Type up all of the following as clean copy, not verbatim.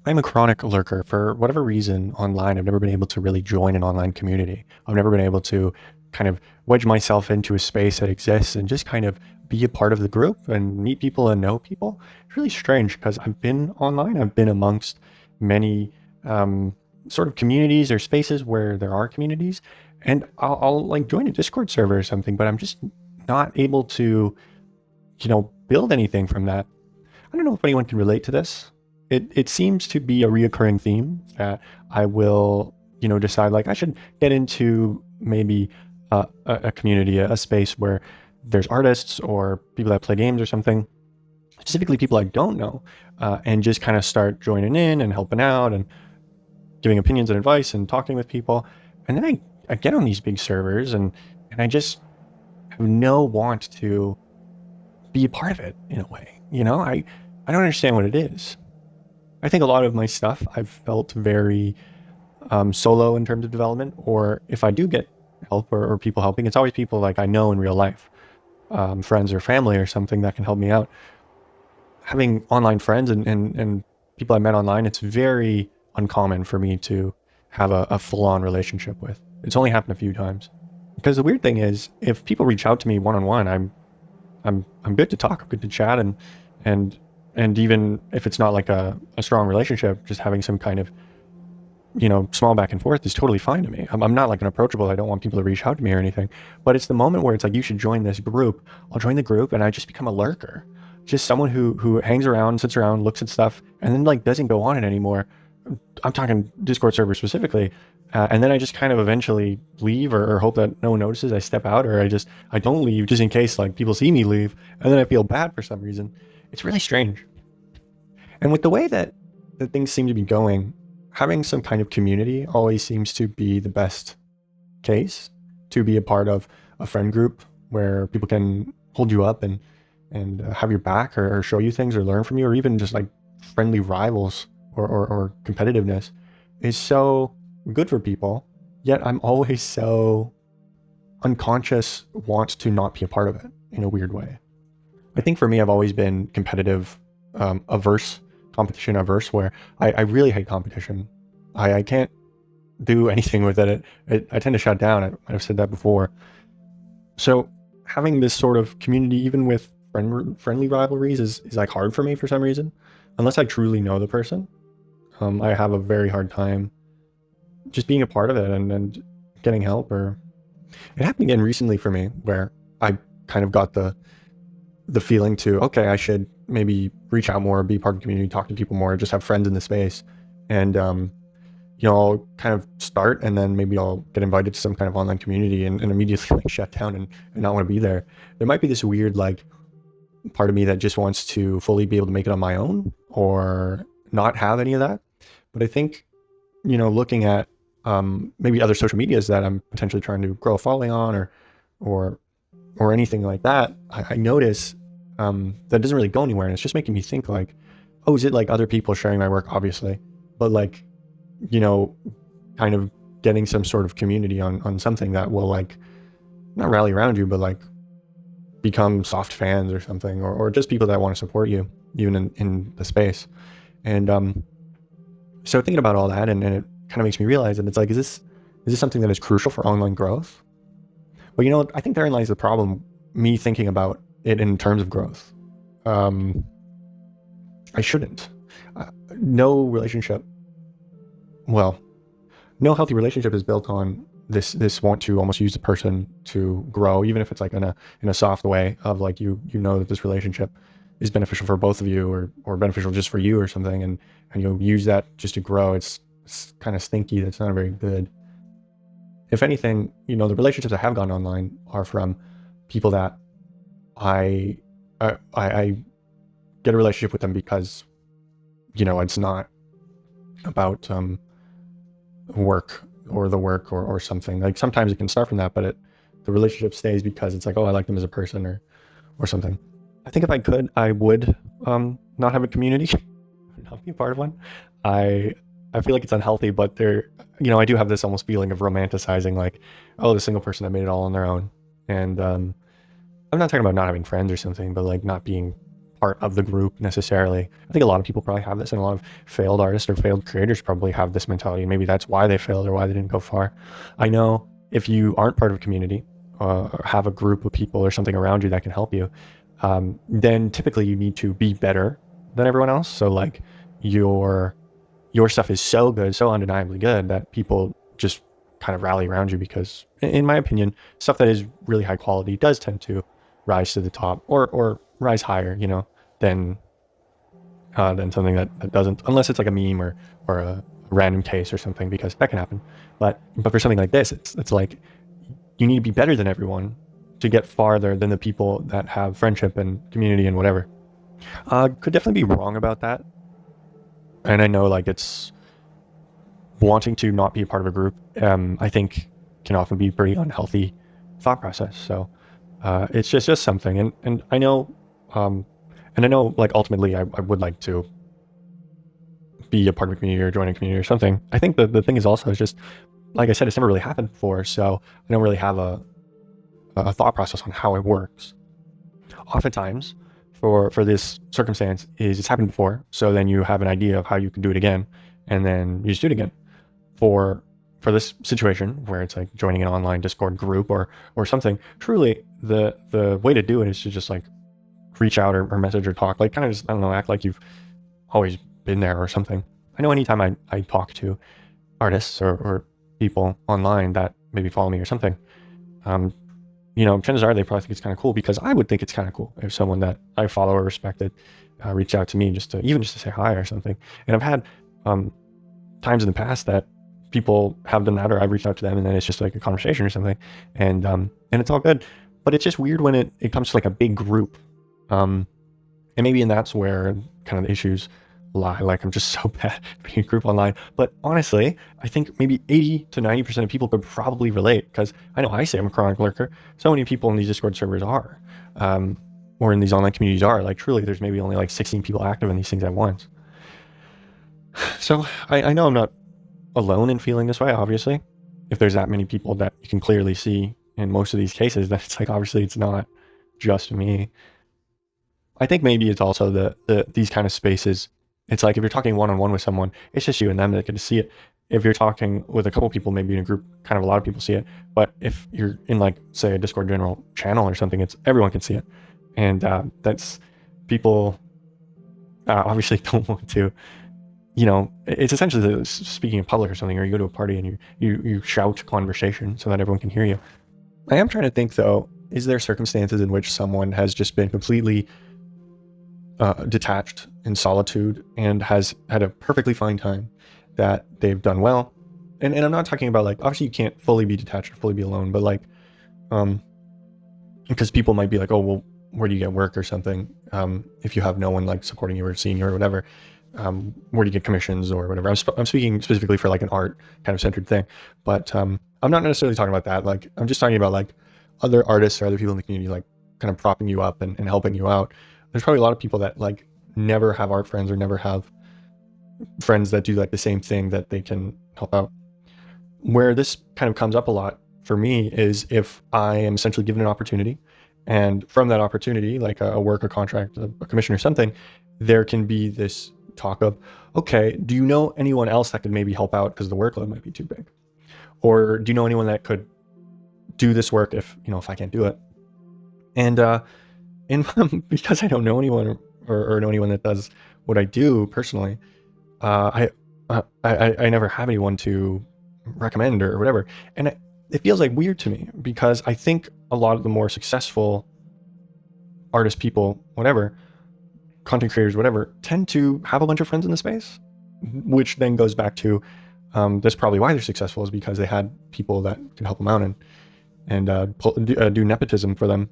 I'm a chronic lurker. For whatever reason, online, I've never been able to really join an online community. I've never been able to kind of wedge myself into a space that exists and just kind of be a part of the group and meet people and know people. It's really strange because I've been online. I've been amongst many sort of communities or spaces where there are communities, and I'll like join a Discord server or something, but I'm just not able to, build anything from that. I don't know if anyone can relate to this. It seems to be a reoccurring theme that I will, decide like I should get into maybe a community, a space where there's artists or people that play games or something, specifically people I don't know, and just kind of start joining in and helping out and giving opinions and advice and talking with people. And then I get on these big servers and I just have no want to be a part of it in a way. I don't understand what it is. I think a lot of my stuff I've felt very solo in terms of development, or if I do get help or people helping, it's always people like I know in real life, friends or family or something that can help me out. Having online friends and people I met online, it's very uncommon for me to have a full-on relationship with. It's only happened a few times. Because the weird thing is, if people reach out to me one-on-one, I'm good to talk, I'm good to chat, and and even if it's not like a strong relationship, just having some kind of small back and forth is totally fine to me. I'm not like an approachable. I don't want people to reach out to me or anything. But it's the moment where it's like, you should join this group. I'll join the group and I just become a lurker, just someone who hangs around, sits around, looks at stuff, and then like doesn't go on it anymore. I'm talking Discord server specifically. And then I just kind of eventually leave or hope that no one notices. I step out, or I don't leave just in case like people see me leave, and then I feel bad for some reason. It's really strange. And with the way that things seem to be going, having some kind of community always seems to be the best case, to be a part of a friend group where people can hold you up and have your back, or show you things or learn from you, or even just like friendly rivals or competitiveness is so good for people. Yet I'm always so unconscious want to not be a part of it in a weird way. I think for me, I've always been competitive averse, competition averse, where I really hate competition. I can't do anything with I tend to shut down. I've said that before. So having this sort of community, even with friendly rivalries, is like hard for me for some reason. Unless I truly know the person, I have a very hard time just being a part of it and getting help. Or it happened again recently for me, where I kind of got the feeling to, okay, I should maybe reach out more, be part of the community, talk to people more, just have friends in the space. And, I'll kind of start, and then maybe I'll get invited to some kind of online community and immediately like shut down and not want to be there. There might be this weird like part of me that just wants to fully be able to make it on my own or not have any of that. But I think, looking at maybe other social medias that I'm potentially trying to grow a following on, or anything like that, I notice that doesn't really go anywhere. And it's just making me think like, oh, is it like other people sharing my work? Obviously, but like, kind of getting some sort of community on something that will like not rally around you, but like become soft fans or something, or just people that want to support you even in the space. And so thinking about all that, and it kind of makes me realize that it's like, is this something that is crucial for online growth? But I think therein lies the problem, me thinking about it in terms of growth. I shouldn't. No relationship, well, no healthy relationship is built on this want to almost use the person to grow, even if it's like in a soft way of like, that this relationship is beneficial for both of you, or beneficial just for you or something, and you'll use that just to grow. It's kind of stinky. That's not very good. If anything, the relationships I have gone online are from people that I get a relationship with them because, it's not about work or something. Like sometimes it can start from that, but the relationship stays because it's like, oh, I like them as a person or something. I think if I could, I would not have a community, not be part of one. I feel like it's unhealthy, but I do have this almost feeling of romanticizing like, oh, the single person that made it all on their own. And I'm not talking about not having friends or something, but like not being part of the group necessarily. I think a lot of people probably have this, and a lot of failed artists or failed creators probably have this mentality. Maybe that's why they failed or why they didn't go far. I know if you aren't part of a community or have a group of people or something around you that can help you, then typically you need to be better than everyone else. So like your stuff is so good, so undeniably good, that people just kind of rally around you because, in my opinion, stuff that is really high quality does tend to rise to the top or rise higher, than something that doesn't, unless it's like a meme or a random case or something, because that can happen. But for something like this, it's like you need to be better than everyone to get farther than the people that have friendship and community and whatever. Could definitely be wrong about that. And I know like it's wanting to not be a part of a group, I think can often be a pretty unhealthy thought process. So it's just something. And I know, like ultimately I would like to be a part of a community or join a community or something. I think the thing is also is just, like I said, it's never really happened before. So I don't really have a thought process on how it works. Oftentimes for this circumstance is it's happened before. So then you have an idea of how you can do it again, and then you just do it again. For this situation where it's like joining an online Discord group or something, truly the way to do it is to just like reach out or message or talk, like kind of just, I don't know, act like you've always been there or something. I know anytime I talk to artists or people online that maybe follow me or something, chances are they probably think it's kind of cool, because I would think it's kind of cool if someone that I follow or respected reached out to me just to say hi or something. And I've had times in the past that people have done that, or I've reached out to them and then it's just like a conversation or something, and it's all good. But it's just weird when it comes to like a big group, and maybe that's where kind of the issues lie. Like I'm just so bad at being a group online. But honestly, I think maybe 80 to 90% of people could probably relate, because I know I say I'm a chronic lurker. So many people in these Discord servers are, or in these online communities are. Like truly, there's maybe only like 16 people active in these things at once. So I know I'm not alone in feeling this way, obviously. If there's that many people that you can clearly see in most of these cases, then it's like, obviously it's not just me. I think maybe it's also these kind of spaces. It's like if you're talking one-on-one with someone, it's just you and them that get to see it. If you're talking with a couple people, maybe in a group, kind of a lot of people see it. But if you're in like, say, a Discord general channel or something, it's everyone can see it. And that's people obviously don't want to, it's essentially speaking in public or something, or you go to a party and you shout conversation so that everyone can hear you. I am trying to think though, is there circumstances in which someone has just been completely detached in solitude and has had a perfectly fine time, that they've done well? And I'm not talking about like, obviously you can't fully be detached or fully be alone, but like, because people might be like, oh, well, where do you get work or something? If you have no one like supporting you or seeing you or whatever, where do you get commissions or whatever? I'm speaking specifically for like an art kind of centered thing, but I'm not necessarily talking about that. Like, I'm just talking about like other artists or other people in the community, like kind of propping you up and helping you out. There's probably a lot of people that like never have art friends or never have friends that do like the same thing that they can help out. Where this kind of comes up a lot for me is if I am essentially given an opportunity, and from that opportunity, like a work, a contract, a commission or something, there can be this talk of, okay, do you know anyone else that could maybe help out because the workload might be too big? Or do you know anyone that could do this work if I can't do it? And because I don't know anyone or know anyone that does what I do personally, I never have anyone to recommend or whatever. And it feels like weird to me, because I think a lot of the more successful artists, people, whatever, content creators, whatever, tend to have a bunch of friends in the space, which then goes back to that's probably why they're successful, is because they had people that could help them out and do nepotism for them.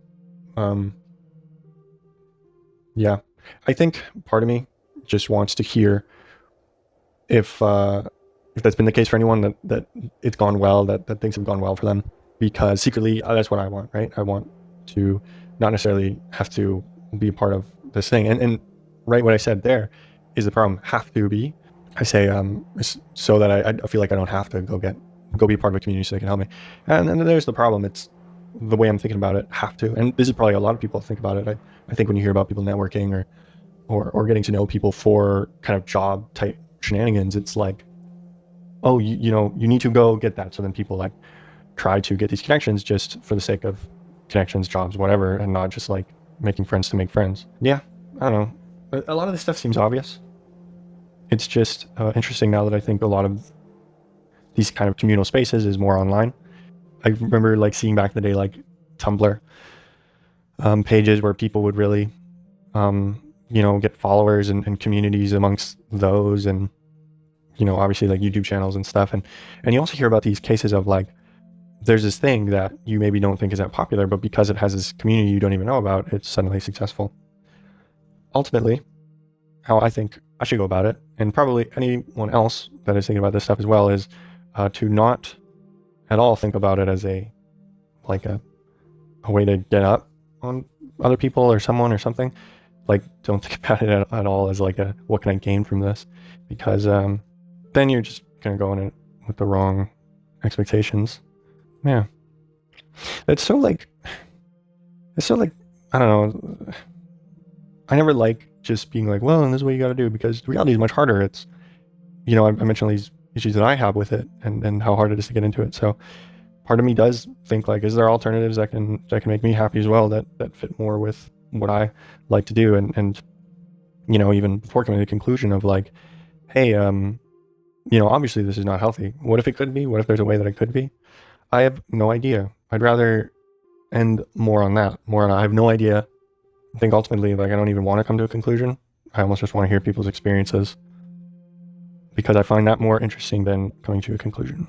Yeah, I think part of me just wants to hear if that's been the case for anyone, that it's gone well, that things have gone well for them, because secretly that's what I want, right? I want to not necessarily have to be a part of this thing. And right, what I said there is the problem. Have to be. I say so that I feel like I don't have to go be a part of a community so they can help me. And then there's the problem. It's the way I'm thinking about it, have to. And this is probably a lot of people think about it. I think when you hear about people networking or getting to know people for kind of job type shenanigans, it's like, oh, you need to go get that. So then people like try to get these connections just for the sake of connections, jobs, whatever, and not just like making friends to make friends. Yeah, I don't know. A lot of this stuff seems obvious. It's just interesting now that I think a lot of these kind of communal spaces is more online. I remember like seeing back in the day, like Tumblr pages where people would really, get followers and communities amongst those, and obviously like YouTube channels and stuff. And you also hear about these cases of like, there's this thing that you maybe don't think is that popular, but because it has this community you don't even know about, it's suddenly successful. Ultimately, how I think I should go about it, and probably anyone else that is thinking about this stuff as well, is to not at all think about it as a way to get up on other people or someone or something. Like, don't think about it at all as like what can I gain from this? Because then you're just gonna go in it with the wrong expectations. Yeah, it's so like I don't know. I never like just being like, well, and this is what you got to do, because the reality is much harder. It's, I mentioned these issues that I have with it, and how hard it is to get into it. So part of me does think like, is there alternatives that can make me happy as well, that fit more with what I like to do? And even before coming to the conclusion of like, hey, obviously this is not healthy. What if it could be? What if there's a way that it could be? I have no idea. I'd rather end more on that. I have no idea. I think ultimately, like, I don't even want to come to a conclusion. I almost just want to hear people's experiences, because I find that more interesting than coming to a conclusion.